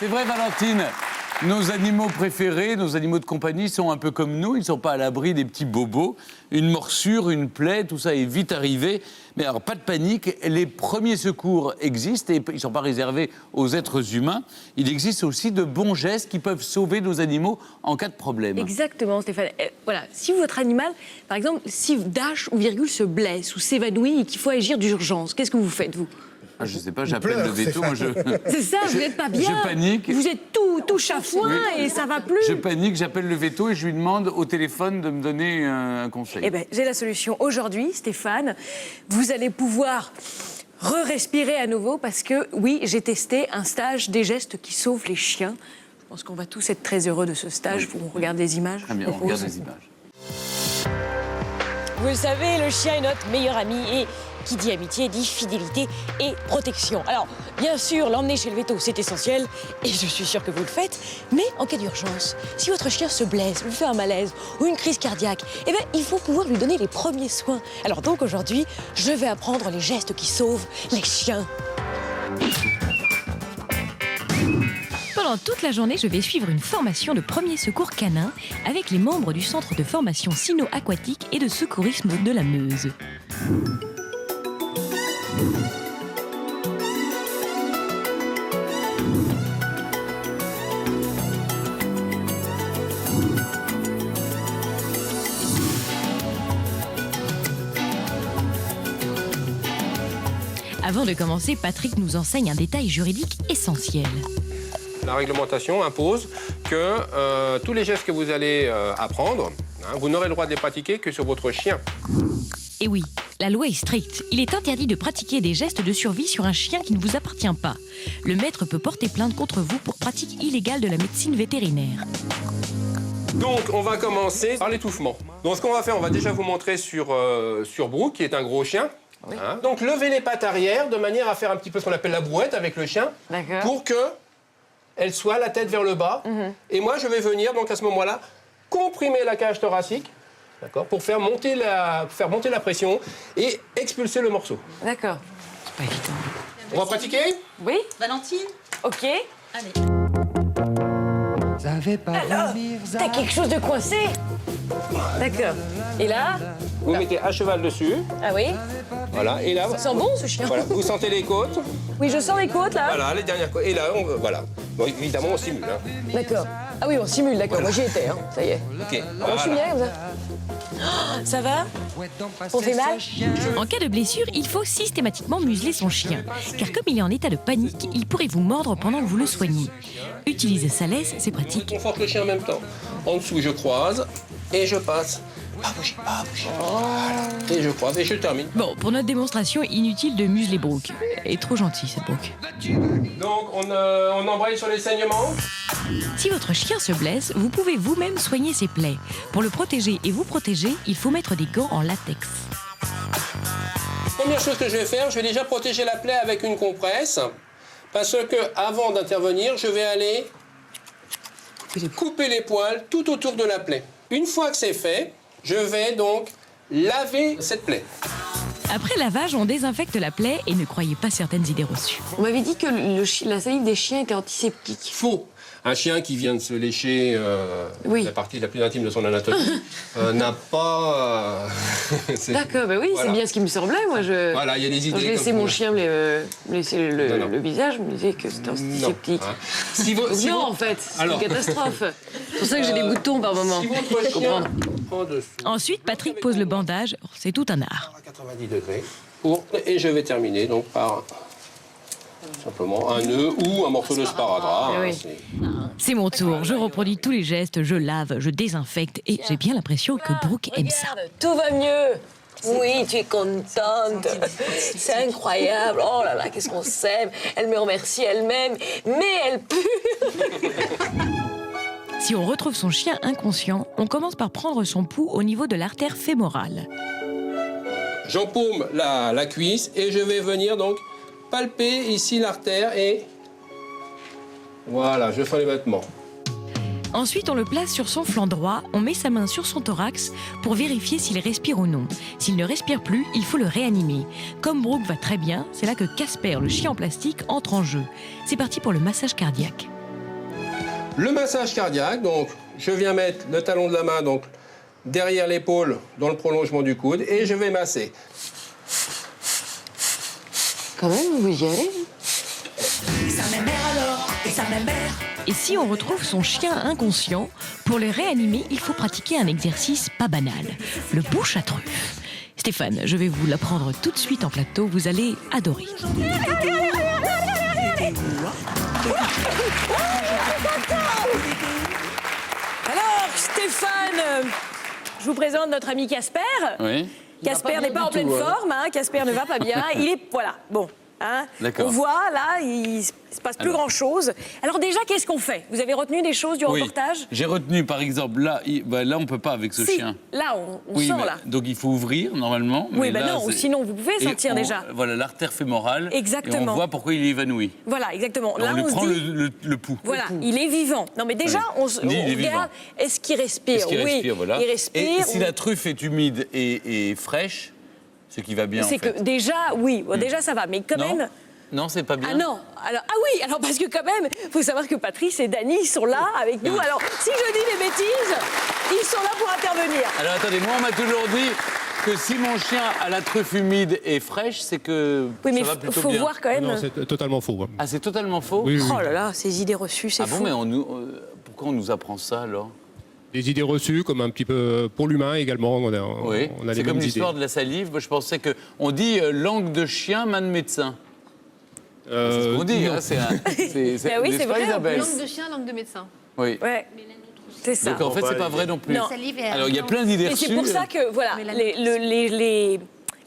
C'est vrai, Valentine. Nos animaux préférés, nos animaux de compagnie sont un peu comme nous. Ils ne sont pas à l'abri des petits bobos. Une morsure, une plaie, tout ça est vite arrivé. Mais alors, pas de panique. Les premiers secours existent et ils ne sont pas réservés aux êtres humains. Il existe aussi de bons gestes qui peuvent sauver nos animaux en cas de problème. Exactement, Stéphane. Voilà, si votre animal, par exemple, si Dash ou Virgule se blesse ou s'évanouit et qu'il faut agir d'urgence, qu'est-ce que vous faites, vous? Ah, je sais pas, j'appelle le veto. Moi, C'est ça, vous n'êtes pas bien. Je panique. Vous êtes tout chafouin et ça va plus. Je panique, j'appelle le veto et je lui demande au téléphone de me donner un conseil. Eh bien, j'ai la solution. Aujourd'hui, Stéphane, vous allez pouvoir re-respirer à nouveau parce que, oui, j'ai testé un stage des gestes qui sauvent les chiens. Je pense qu'on va tous être très heureux de ce stage. Oui. On regarde des images. Très bien, on regarde les images. Vous le savez, le chien est notre meilleur ami et qui dit amitié dit fidélité et protection. Alors, bien sûr, l'emmener chez le veto, c'est essentiel et je suis sûre que vous le faites. Mais en cas d'urgence, si votre chien se blesse, lui fait un malaise ou une crise cardiaque, eh bien, il faut pouvoir lui donner les premiers soins. Alors donc aujourd'hui, je vais apprendre les gestes qui sauvent les chiens. Pendant toute la journée, je vais suivre une formation de premier secours canin avec les membres du centre de formation cyno-aquatique et de secourisme de la Meuse. Avant de commencer, Patrick nous enseigne un détail juridique essentiel. La réglementation impose que tous les gestes que vous allez apprendre, vous n'aurez le droit de les pratiquer que sur votre chien. Et oui, la loi est stricte. Il est interdit de pratiquer des gestes de survie sur un chien qui ne vous appartient pas. Le maître peut porter plainte contre vous pour pratique illégale de la médecine vétérinaire. Donc, on va commencer par l'étouffement. Donc, ce qu'on va faire, on va déjà vous montrer sur Brooke, qui est un gros chien. Oui. Donc, levez les pattes arrière de manière à faire un petit peu ce qu'on appelle la brouette avec le chien. Pour que elle soit la tête vers le bas. Et moi, je vais venir, donc à ce moment-là, comprimer la cage thoracique, d'accord, pour faire monter la pression et expulser le morceau. D'accord. C'est pas évident. On va pratiquer? Oui. Valentine? Ok. Allez. Alors, t'as quelque chose de coincé? D'accord. Et là? Vous mettez à cheval dessus. Ah oui? Voilà. Et là, Ça sent bon, ce chien. voilà, vous sentez les côtes. Oui, je sens les côtes, là. Voilà, les dernières côtes. Et là, voilà. Bon, évidemment, on simule. D'accord. Ah oui, on simule, d'accord. Voilà. Moi, j'y étais, hein. Ça y est. OK. Je suis bien, comme ça. Oh, ça va? On fait mal? En cas de blessure, il faut systématiquement museler son chien. Car comme il est en état de panique, il pourrait vous mordre pendant que vous le soignez. Utilisez sa laisse, c'est Je pratique. conforte le chien en même temps. En dessous, je croise et je passe. Pas bouger, pas bouger. Voilà. Et je croise et je termine. Bon, pour notre démonstration, inutile de museler Brooke. Elle est trop gentille, cette Brooke. Donc, on embraye sur les saignements. Si votre chien se blesse, vous pouvez vous-même soigner ses plaies. Pour le protéger et vous protéger, il faut mettre des gants en latex. Première chose que je vais faire, je vais déjà protéger la plaie avec une compresse. Parce que avant d'intervenir, je vais aller couper les poils tout autour de la plaie. Une fois que c'est fait, je vais donc laver cette plaie. Après lavage, on désinfecte la plaie et ne croyez pas certaines idées reçues. On m'avait dit que la salive des chiens était antiseptique. Faux. Un chien qui vient de se lécher la partie la plus intime de son anatomie n'a pas... D'accord, bah oui, Voilà. c'est bien ce qui me semblait. Moi, Voilà, il y a des idées. quand je laissais comme mon ça. chien me laisser Non. le visage, je me disais que c'était antiseptique. Non, hein. Si vous- Non, en fait, c'est Alors. une catastrophe. C'est pour ça que j'ai des boutons par moment. Si votre chien en dessous, Ensuite, Patrick pose le bandage. C'est tout un art. à 90 degrés, et je vais terminer donc par simplement un nœud ou un morceau de sparadrap. Ah oui. C'est- C'est mon tour. Je reproduis tous les gestes, je lave, je désinfecte et j'ai bien l'impression que Brooke aime ça. Regarde, tout va mieux. Oui, tu es contente. C'est incroyable. Oh là là, qu'est-ce qu'on s'aime. Elle me remercie elle-même, mais elle pue. Si on retrouve son chien inconscient, on commence par prendre son pouls au niveau de l'artère fémorale. J'empaume la cuisse et je vais venir donc palper ici l'artère et voilà, je fais les battements. Ensuite, on le place sur son flanc droit, on met sa main sur son thorax pour vérifier s'il respire ou non. S'il ne respire plus, il faut le réanimer. Comme Brooke va très bien, c'est là que Casper, le chien en plastique, entre en jeu. C'est parti pour le massage cardiaque. Le massage cardiaque, donc je viens mettre le talon de la main donc derrière l'épaule dans le prolongement du coude et je vais masser. Quand même, vous y allez. Et si on retrouve son chien inconscient, pour le réanimer, il faut pratiquer un exercice pas banal, le bouche à truffe. Stéphane, je vais vous l'apprendre tout de suite en plateau, vous allez adorer. Alors, Stéphane, je vous présente notre ami Casper. Oui. Casper n'est pas en pleine forme, hein. Casper ne va pas bien. Il est, voilà, bon. Hein. D'accord. On voit, là, il se passe plus grand-chose. Alors déjà, qu'est-ce qu'on fait? Vous avez retenu des choses du reportage? J'ai retenu, par exemple, là, là on ne peut pas avec ce Si, chien. là, on Oui, sent, mais- là. donc il faut ouvrir, normalement. Oui, mais ben là, non, c'est- sinon vous pouvez Et sentir déjà. Voilà, l'artère fémorale. Exactement. Et on voit pourquoi il est évanoui. Voilà, exactement. Et Là, on lui on se prend dit... le pouls. Voilà, il est vivant. Non, mais déjà, Oui. on Il est vivant. regarde, est-ce qu'il respire? Est-ce qu'il Oui, respire, voilà. il respire. Et si la truffe est humide et fraîche, ce qui va bien, en C'est fait. que déjà, oui, bon, déjà ça va, mais quand Non. même... Non, c'est pas bien. Ah non, alors, ah oui, alors parce que quand même, il faut savoir que Patrice et Dany sont là avec nous. Alors, si je dis des bêtises, ils sont là pour intervenir. Alors attendez, moi on m'a toujours dit que si mon chien a la truffe humide et fraîche, c'est que Oui, mais ça va il plutôt faut bien. voir quand même... Non, c'est totalement faux. Hein. Ah, c'est totalement faux. Oui, oui. Oh là là, ces idées reçues, c'est Ah fou. bon, mais pourquoi on nous apprend ça alors? Des idées reçues, comme un petit peu pour l'humain également. On a Oui, les c'est comme mêmes l'histoire idées. de la salive. Moi, je pensais que on dit langue de chien, main de médecin. C'est ce qu'on dit. non. Hein, c'est Ah oui, c'est n'est-ce pas, vrai, Isabelle? Langue de chien, langue de médecin. Oui. Ouais, c'est ça. Donc en fait, c'est pas vrai non plus. Non. Alors il y a plein d'idées Mais reçues. c'est pour ça que, voilà,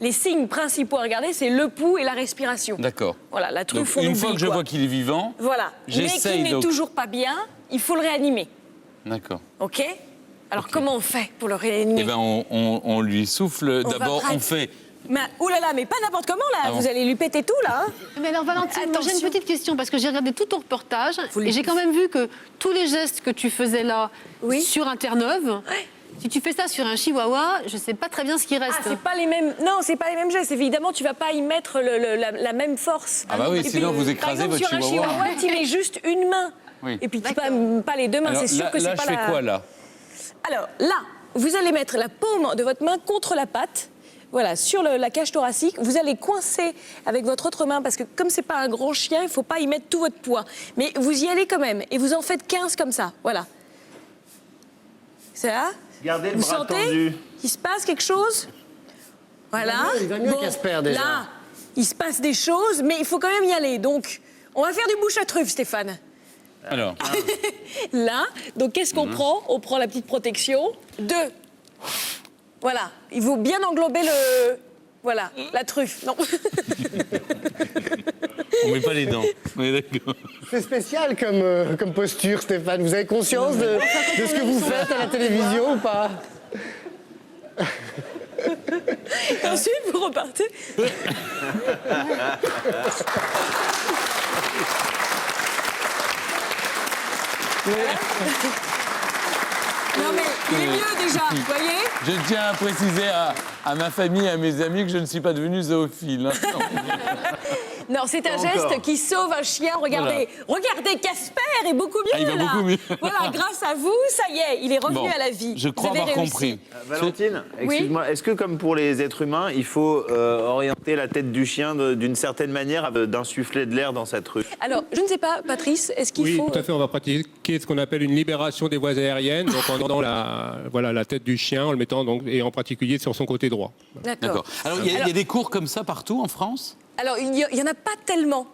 les signes principaux à regarder, c'est le pouls et la respiration. D'accord. Voilà, la Donc truffe, on une oublie, fois que je quoi. vois qu'il est vivant, Voilà, mais j'essaye qu'il n'est donc. toujours pas bien, il faut le réanimer, D'accord. ok? Alors comment on fait pour le réanimer? Eh ben on lui souffle. On D'abord, va on fait. Mais, oh là là, mais pas n'importe comment là, Ah bon. vous allez lui péter tout là, hein? Mais alors Valentine, moi, j'ai une Attention. petite question parce que j'ai regardé tout ton reportage Vous les et j'ai quand même vu que tous les gestes que tu faisais là Oui. sur un Terre-Neuve, si tu fais ça sur un chihuahua, je sais pas très bien ce qui reste. Ah, c'est pas les mêmes. Non, c'est pas les mêmes gestes. Évidemment, tu vas pas y mettre la même force. Ah bah oui, Et puis, sinon vous par écrasez exemple, votre sur un chihuahua. chihuahua, tu mets juste une main. Oui. Et puis tu D'accord. pas les deux mains. Alors C'est sûr là, que c'est là, pas je fais la. quoi là? Alors là, vous allez mettre la paume de votre main contre la patte. Voilà, sur la cage thoracique, vous allez coincer avec votre autre main parce que comme c'est pas un grand chien, il faut pas y mettre tout votre poids. Mais vous y allez quand même et vous en faites 15 comme ça. Voilà. C'est là. Gardez le Vous bras sentez tendu. qu'il se passe quelque chose? Voilà. Il va mieux, Casper, déjà. Là, il se passe des choses, mais il faut quand même y aller. Donc, on va faire du bouche à truffe, Stéphane. Alors. Là, donc qu'est-ce qu'on prend? On prend la petite protection. 2. Voilà. Il faut bien englober le... Voilà, la truffe. Non. On met pas les dents. On est d'accord. C'est spécial comme posture, Stéphane. Vous avez conscience de ce que vous faites à la télévision ou pas? Et ensuite, vous repartez. Non mais il est mieux déjà, vous voyez? Je tiens à préciser à ma famille et à mes amis que je ne suis pas devenu zoophile. hein. Non, c'est un geste qui sauve un chien. Regardez, regardez, Casper est beaucoup mieux Ah, il va là. beaucoup mieux. Voilà, grâce à vous, ça y est, il est revenu Bon, à la vie. je crois Vous avez avoir réussi. compris. Valentine, excuse-moi, est-ce que comme pour les êtres humains, il faut orienter la tête du chien d'une certaine manière, d'insuffler de l'air dans sa truffe? Alors, je ne sais pas, Patrice, est-ce qu'il Oui, faut... tout à fait. On va pratiquer ce qu'on appelle une libération des voies aériennes, donc en tendant la tête du chien, en le mettant donc, et en particulier sur son côté droit. D'accord. Alors, il y a des cours comme ça partout en France? Alors, il n'y en a pas tellement.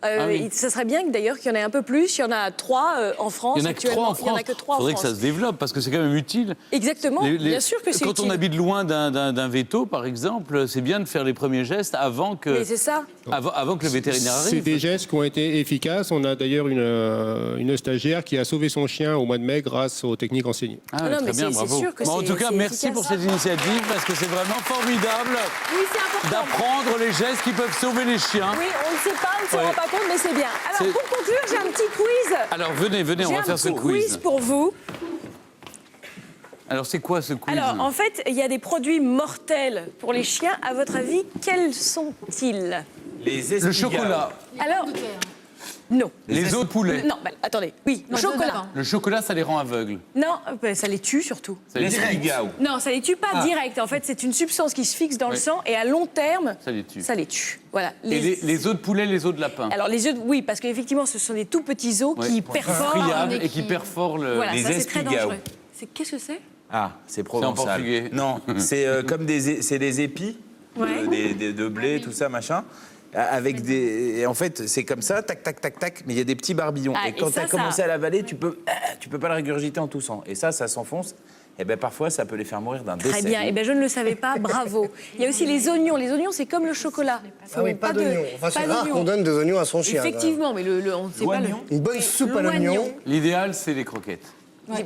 Ah oui. Ça serait bien d'ailleurs qu'il y en ait un peu plus. Il y en a 3 en France. Il n'y en a que 3 en actuellement. Il y en France. a que 3 en faudrait que France. ça se développe parce que c'est quand même utile. Exactement, bien sûr que c'est Quand utile. on habite loin d'un veto, par exemple, c'est bien de faire les premiers gestes avant que, Mais c'est ça. avant que le vétérinaire C'est arrive. des gestes qui ont été efficaces. On a d'ailleurs une stagiaire qui a sauvé son chien au mois de mai grâce aux techniques enseignées. Ah, Non, très mais bien, c'est bravo. sûr que Bon, en c'est- tout cas, c'est merci efficace. pour cette initiative parce que c'est vraiment formidable Oui, c'est important. d'apprendre les gestes qui peuvent sauver les chiens. Oui, on ne sait pas, on ne se Ouais. rend pas compte, mais c'est bien. Alors, C'est- pour conclure, j'ai un petit quiz. Alors, venez, on J'ai va un faire ce petit quiz. pour vous. Alors, c'est quoi ce quiz? Alors, en fait, il y a des produits mortels pour les chiens. À votre avis, quels sont-ils? Le chocolat. Alors, Non. Les œufs de poulet. Non, bah, attendez. Oui, le Non, chocolat. d'accord. Le chocolat, ça les rend aveugles. Non, bah, ça les tue surtout. Ça les tue. Non, ça les tue pas direct. En fait, c'est une substance qui se fixe dans le Oui. sang et à long terme, Ça les tue. ça les tue. Voilà. Et les œufs de poulet, les œufs de lapin. Alors les œufs, oui, parce qu'effectivement, ce sont des tout petits os qui perforent. Friables mais et qui qui- perforent le... Voilà, Les ça c'est très espigao. dangereux. Qu'est-ce que c'est? Ah, c'est provençal. portugais. Non, c'est comme c'est des épis Ouais. de blé, tout ça, machin. Avec des. Et en fait, c'est comme ça, tac, tac, tac, tac, mais il y a des petits barbillons. Ah, et quand et ça, tu as commencé ça- à l'avaler, tu peux pas le régurgiter en toussant. Et ça s'enfonce. Et bien parfois, ça peut les faire mourir d'un décès. Très bien. Eh bien, je ne le savais pas. Bravo. Il y a aussi les oignons. Les oignons, c'est comme le chocolat. Ah oui, pas d'oignons. Enfin, c'est pas rare d'oignons. qu'on donne des oignons à son chien. Effectivement, mais on ne sait pas le. Une bonne soupe à l'oignon. L'oignon. L'idéal, c'est les croquettes.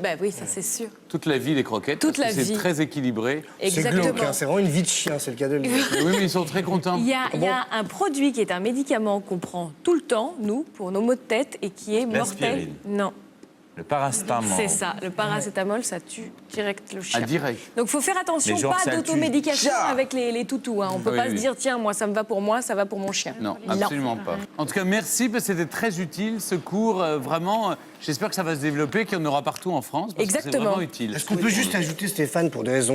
Bah oui, ça c'est sûr. Toute la vie, les croquettes. Toute parce que la vie. C'est très équilibré. C'est Exactement. glauque, hein, c'est vraiment une vie de chien, c'est le cas de le dire. Oui, mais ils sont très contents. Il y a un produit qui est un médicament qu'on prend tout le temps, nous, pour nos maux de tête, et qui est mortel. L'aspirine. Non, Le parastamol. c'est ça. Le paracétamol, ça tue direct le chien. Ah, direct. Donc, il faut faire attention, Mais genre, pas ça tue. d'automédication Tcha avec les toutous. Hein. On ne peut Oui, pas oui. se dire, tiens, moi, ça me va pour moi, ça va pour mon chien. Non, absolument pas. En tout cas, merci, parce que c'était très utile, ce cours. Vraiment, j'espère que ça va se développer, qu'il y en aura partout en France, parce que c'est Exactement. vraiment utile. Est-ce qu'on peut juste ajouter, Stéphane, pour des raisons